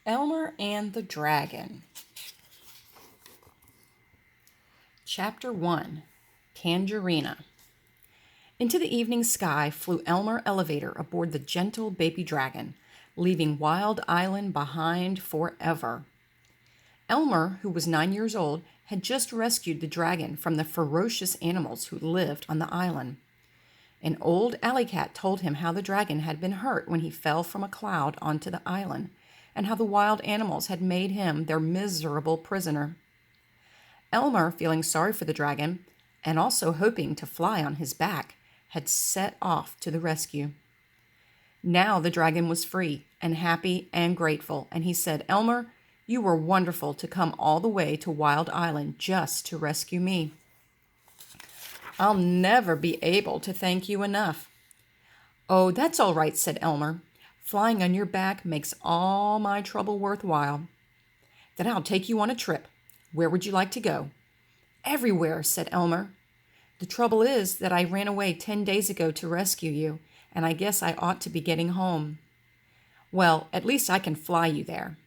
Elmer and the Dragon. Chapter 1. Tangerina. Into the evening sky flew Elmer Elevator aboard the gentle baby dragon, leaving Wild Island behind forever. Elmer, who was 9 years old, had just rescued the dragon from the ferocious animals who lived on the island. An old alley cat told him how the dragon had been hurt when he fell from a cloud onto the island, and how the wild animals had made him their miserable prisoner. Elmer, feeling sorry for the dragon, and also hoping to fly on his back, had set off to the rescue. Now the dragon was free and happy and grateful, and he said, "Elmer, you were wonderful to come all the way to Wild Island just to rescue me. I'll never be able to thank you enough." "Oh, that's all right," said Elmer. "Flying on your back makes all my trouble worthwhile." "Then I'll take you on a trip. Where would you like to go?" "Everywhere," said Elmer. "The trouble is that I ran away 10 days ago to rescue you, and I guess I ought to be getting home." "Well, at least I can fly you there."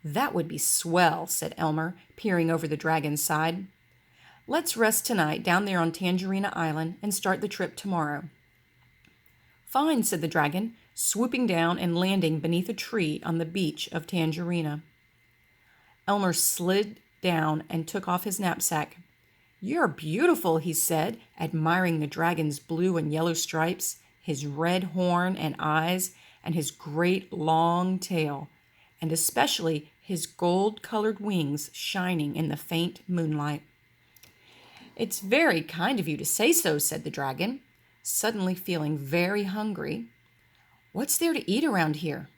"That would be swell," said Elmer, peering over the dragon's side. "Let's rest tonight down there on Tangerina Island and start the trip tomorrow." "Fine," said the dragon, swooping down and landing beneath a tree on the beach of Tangerina. Elmer slid down and took off his knapsack. "You're beautiful," he said, admiring the dragon's blue and yellow stripes, his red horn and eyes, and his great long tail, and especially his gold-colored wings shining in the faint moonlight. "It's very kind of you to say so," said the dragon, suddenly feeling very hungry. "What's there to eat around here?"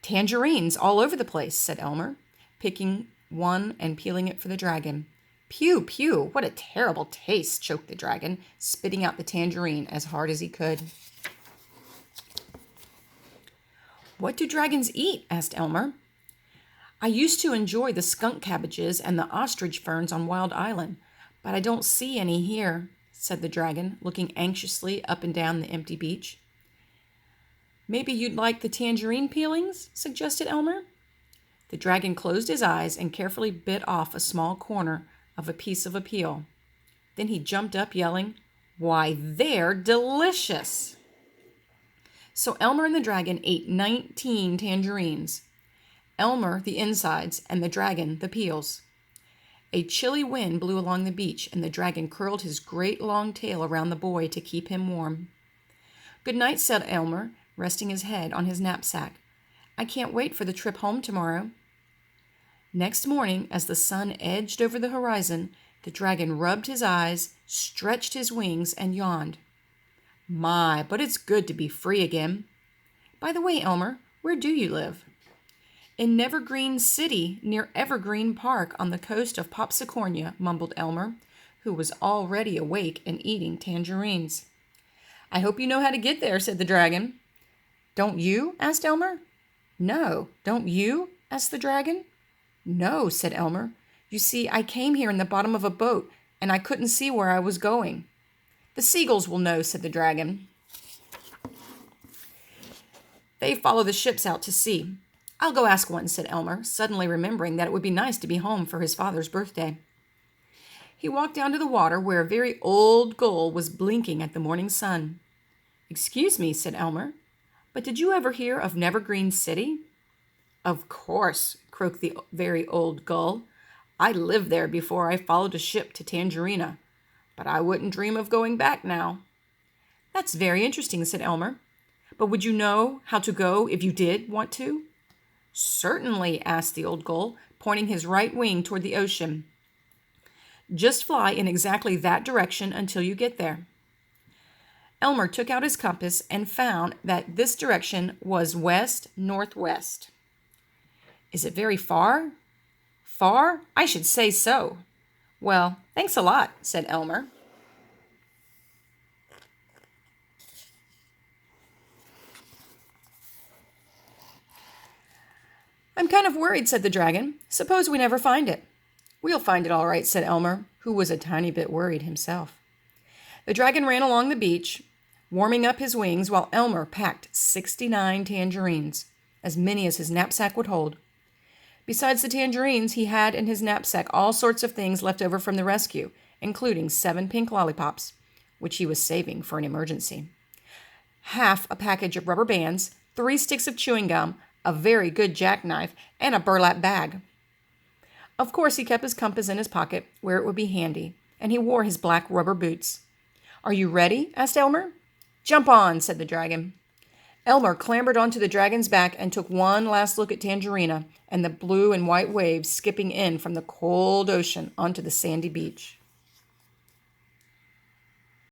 "Tangerines all over the place," said Elmer, picking one and peeling it for the dragon. "Pew, pew, what a terrible taste," choked the dragon, spitting out the tangerine as hard as he could. "What do dragons eat?" asked Elmer. "I used to enjoy the skunk cabbages and the ostrich ferns on Wild Island, but I don't see any here," said the dragon, looking anxiously up and down the empty beach. "Maybe you'd like the tangerine peelings?" suggested Elmer. The dragon closed his eyes and carefully bit off a small corner of a piece of a peel. Then he jumped up, yelling, "Why, they're delicious!" So Elmer and the dragon ate 19 tangerines. Elmer the insides and the dragon the peels. A chilly wind blew along the beach, and the dragon curled his great long tail around the boy to keep him warm. "Good night," said Elmer, resting his head on his knapsack. "I can't wait for the trip home tomorrow." Next morning, as the sun edged over the horizon, the dragon rubbed his eyes, stretched his wings, and yawned. "My, but it's good to be free again. By the way, Elmer, where do you live?" "In Nevergreen City, near Evergreen Park on the coast of Popsicornia," mumbled Elmer, who was already awake and eating tangerines. "I hope you know how to get there," said the dragon. "Don't you?" asked Elmer. "No, don't you?" asked the dragon. "No," said Elmer. "You see, I came here in the bottom of a boat, and I couldn't see where I was going." "The seagulls will know," said the dragon. "They follow the ships out to sea." "I'll go ask one," said Elmer, suddenly remembering that it would be nice to be home for his father's birthday. He walked down to the water where a very old gull was blinking at the morning sun. "Excuse me," said Elmer, "but did you ever hear of Nevergreen City?" "Of course," croaked the very old gull. "I lived there before I followed a ship to Tangerina, but I wouldn't dream of going back now." "That's very interesting," said Elmer. "But would you know how to go if you did want to?" "Certainly," asked the old gull, pointing his right wing toward the ocean. "Just fly in exactly that direction until you get there." Elmer took out his compass and found that this direction was west-northwest. "Is it very far?" "Far? I should say so." "Well, thanks a lot," said Elmer. "I'm kind of worried," said the dragon. "Suppose we never find it." "We'll find it all right," said Elmer, who was a tiny bit worried himself. The dragon ran along the beach, warming up his wings while Elmer packed 69 tangerines, as many as his knapsack would hold. Besides the tangerines, he had in his knapsack all sorts of things left over from the rescue, including 7 pink lollipops, which he was saving for an emergency, half a package of rubber bands, 3 sticks of chewing gum, a very good jackknife, and a burlap bag. Of course, he kept his compass in his pocket, where it would be handy, and he wore his black rubber boots. "Are you ready?" asked Elmer. "Jump on," said the dragon. Elmer clambered onto the dragon's back and took one last look at Tangerina and the blue and white waves skipping in from the cold ocean onto the sandy beach.